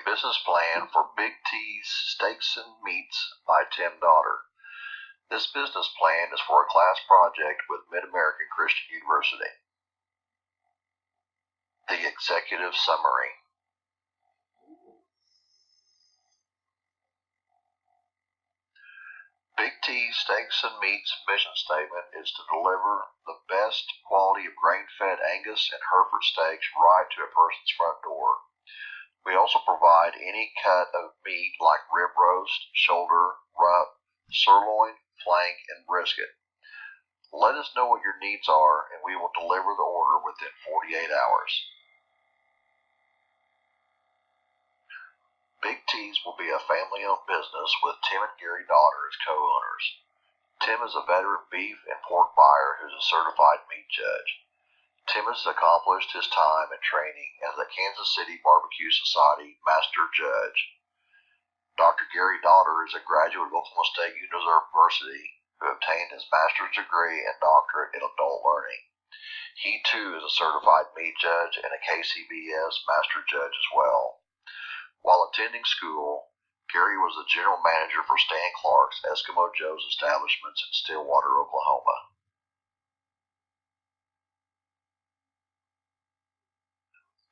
business plan for Big T's Steaks and Meats by Tim Dotter. This business plan is for a class project with Mid-American Christian University. The executive summary. Big T's Steaks and Meats mission statement is to deliver the best quality of grain-fed Angus and Hereford steaks right to a person's front door. We also provide any cut of meat like rib roast, shoulder, rump, sirloin, flank, and brisket. Let us know what your needs are and we will deliver the order within 48 hours. Big T's will be a family-owned business with Tim and Gary Dotter as co-owners. Tim is a veteran beef and pork buyer who's a certified meat judge. Tim has accomplished his time and training as a Kansas City Barbecue Society Master Judge. Dr. Gary Dotter is a graduate of Oklahoma State University who obtained his master's degree and doctorate in adult learning. He too is a certified meat judge and a KCBS Master Judge as well. While attending school, Gary was the general manager for Stan Clark's Eskimo Joe's establishments in Stillwater, Oklahoma.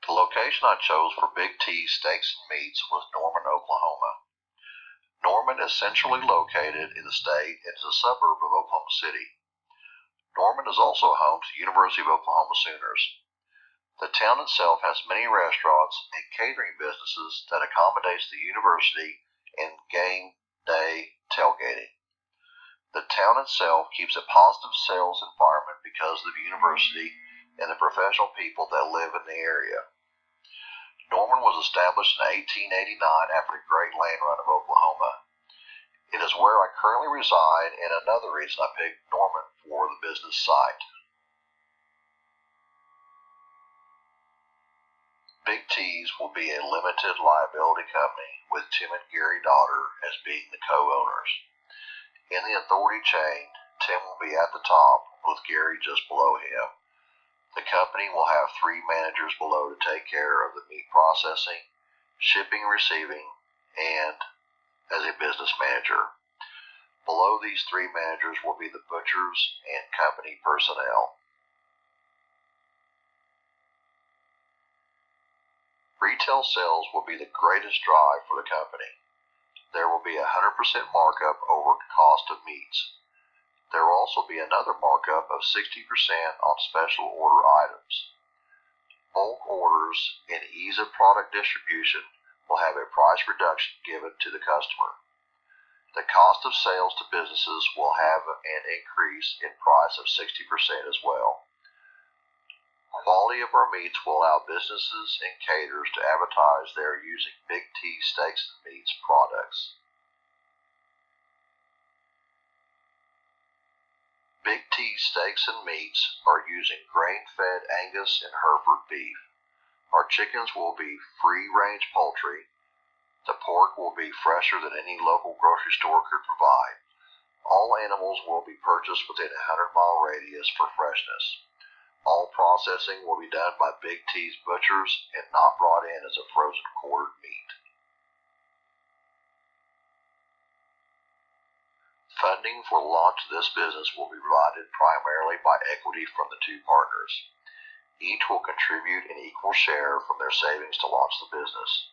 The location I chose for Big T's Steaks and Meats was Norman, Oklahoma. Norman is centrally located in the state and is a suburb of Oklahoma City. Norman is also home to the University of Oklahoma Sooners. The town itself has many restaurants and catering businesses that accommodates the university and game day tailgating. The town itself keeps a positive sales environment because of the university and the professional people that live in the area. Norman was established in 1889 after the Great Land Run of Oklahoma. It is where I currently reside and another reason I picked Norman for the business site. Big T's will be a limited liability company with Tim and Gary Dotter as being the co-owners. In the authority chain, Tim will be at the top with Gary just below him. The company will have 3 managers below to take care of the meat processing, shipping, receiving, and as a business manager. Below these 3 managers will be the butchers and company personnel. Retail sales will be the greatest drive for the company. There will be a 100% markup over the cost of meats. There will also be another markup of 60% on special order items. Bulk orders and ease of product distribution will have a price reduction given to the customer. The cost of sales to businesses will have an increase in price of 60% as well. Quality of our meats will allow businesses and caterers to advertise they are using Big T Steaks and Meats products. Big T Steaks and Meats are using grain-fed Angus and Hereford beef. Our chickens will be free-range poultry. The pork will be fresher than any local grocery store could provide. All animals will be purchased within a 100-mile radius for freshness. All processing will be done by Big T's butchers and not brought in as a frozen quartered meat. Funding for the launch of this business will be provided primarily by equity from the 2 partners. Each will contribute an equal share from their savings to launch the business.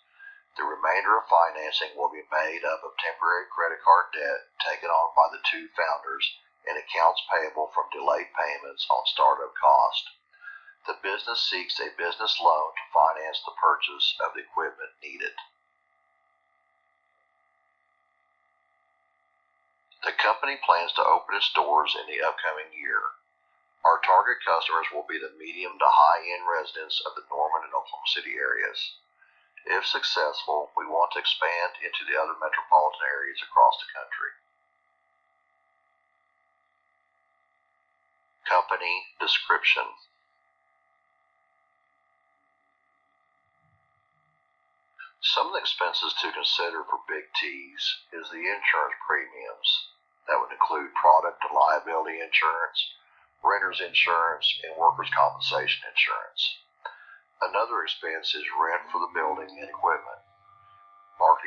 The remainder of financing will be made up of temporary credit card debt taken on by the 2 founders and accounts payable from delayed payments on startup cost. The business seeks a business loan to finance the purchase of the equipment needed. The company plans to open its doors in the upcoming year. Our target customers will be the medium to high-end residents of the Norman and Oklahoma City areas. If successful, we want to expand into the other metropolitan areas across the country. Company description. Some of the expenses to consider for Big T's is the insurance premiums. That would include product and liability insurance, renter's insurance, and workers' compensation insurance. Another expense is rent for the building and equipment.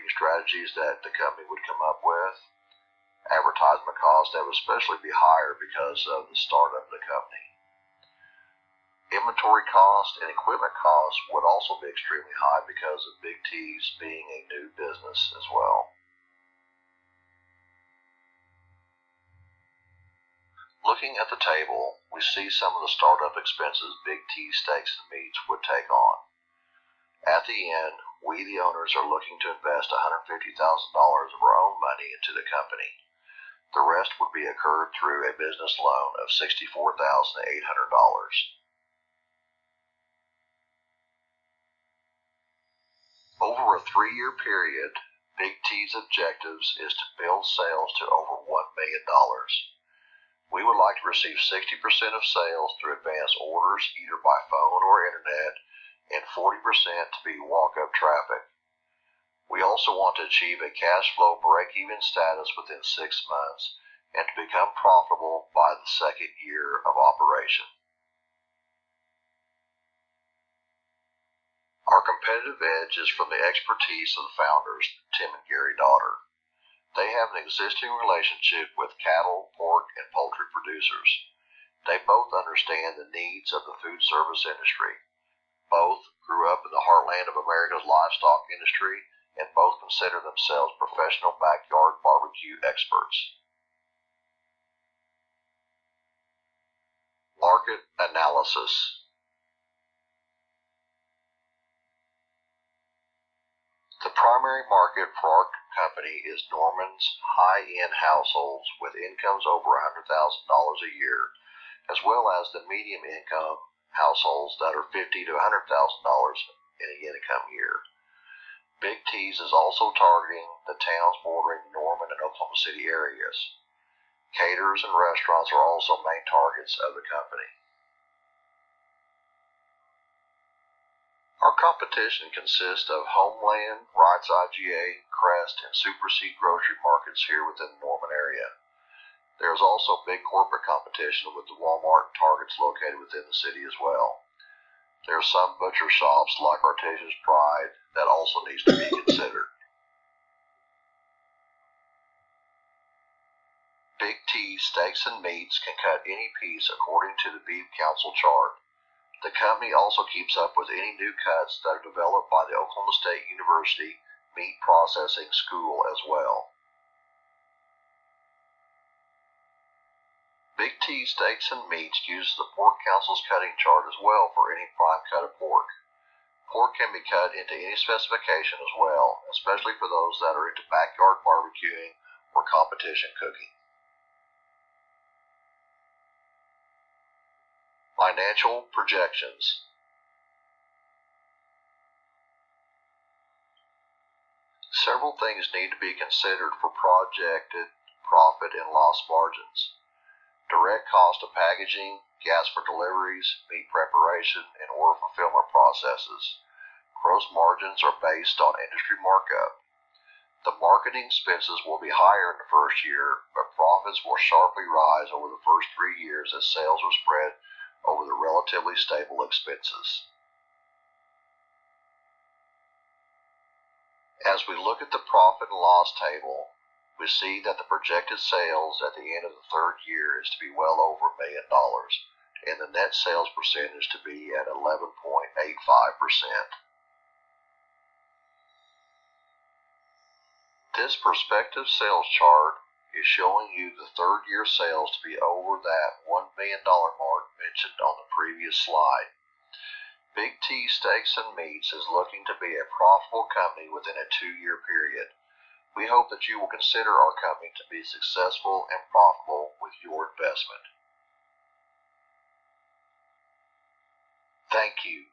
marketing strategies that the company would come up with. Advertisement costs that would especially be higher because of the startup of the company. Inventory costs and equipment costs would also be extremely high because of Big T's being a new business as well. Looking at the table, we see some of the startup expenses Big T Steaks and Meats would take on. At the end, we, the owners, are looking to invest $150,000 of our own money into the company. The rest would be incurred through a business loan of $64,800. Over a 3-year period, Big T's objectives is to build sales to over $1 million. We would like to receive 60% of sales through advance orders either by phone or internet, and 40% to be walk-up traffic. We also want to achieve a cash flow break-even status within 6 months and to become profitable by the 2nd year of operation. Our competitive edge is from the expertise of the founders, Tim and Gary Daughter. They have an existing relationship with cattle, pork, and poultry producers. They both understand the needs of the food service industry. Both grew up in the heartland of America's livestock industry, and both consider themselves professional backyard barbecue experts. Market analysis. The primary market for our company is Norman's high-end households with incomes over $100,000 a year, as well as the medium-income households that are $50,000 to $100,000 in an income year. Big T's is also targeting the towns bordering Norman and Oklahoma City areas. Caterers and restaurants are also main targets of the company. Our competition consists of Homeland, Wright's IGA, Crest, and Super Seed grocery markets here within the Norman area. There is also big corporate competition with the Walmart and Targets located within the city as well. There are some butcher shops like Artesia's Pride that also needs to be considered. Big T Steaks and Meats can cut any piece according to the Beef Council chart. The company also keeps up with any new cuts that are developed by the Oklahoma State University Meat Processing School as well. Big T Steaks and Meats uses the Pork Council's cutting chart as well for any prime cut of pork. Pork can be cut into any specification as well, especially for those that are into backyard barbecuing or competition cooking. Financial projections. Several things need to be considered for projected profit and loss margins. Direct cost of packaging, gas for deliveries, meat preparation, and order fulfillment processes. Gross margins are based on industry markup. The marketing expenses will be higher in the first year, but profits will sharply rise over the first 3 years as sales are spread over the relatively stable expenses. As we look at the profit and loss table, we see that the projected sales at the end of the 3rd year is to be well over $1 million, and the net sales percentage to be at 11.85%. This prospective sales chart is showing you the 3rd year sales to be over that $1 million mark mentioned on the previous slide. Big T Steaks and Meats is looking to be a profitable company within a 2-year period. We hope that you will consider our company to be successful and profitable with your investment. Thank you.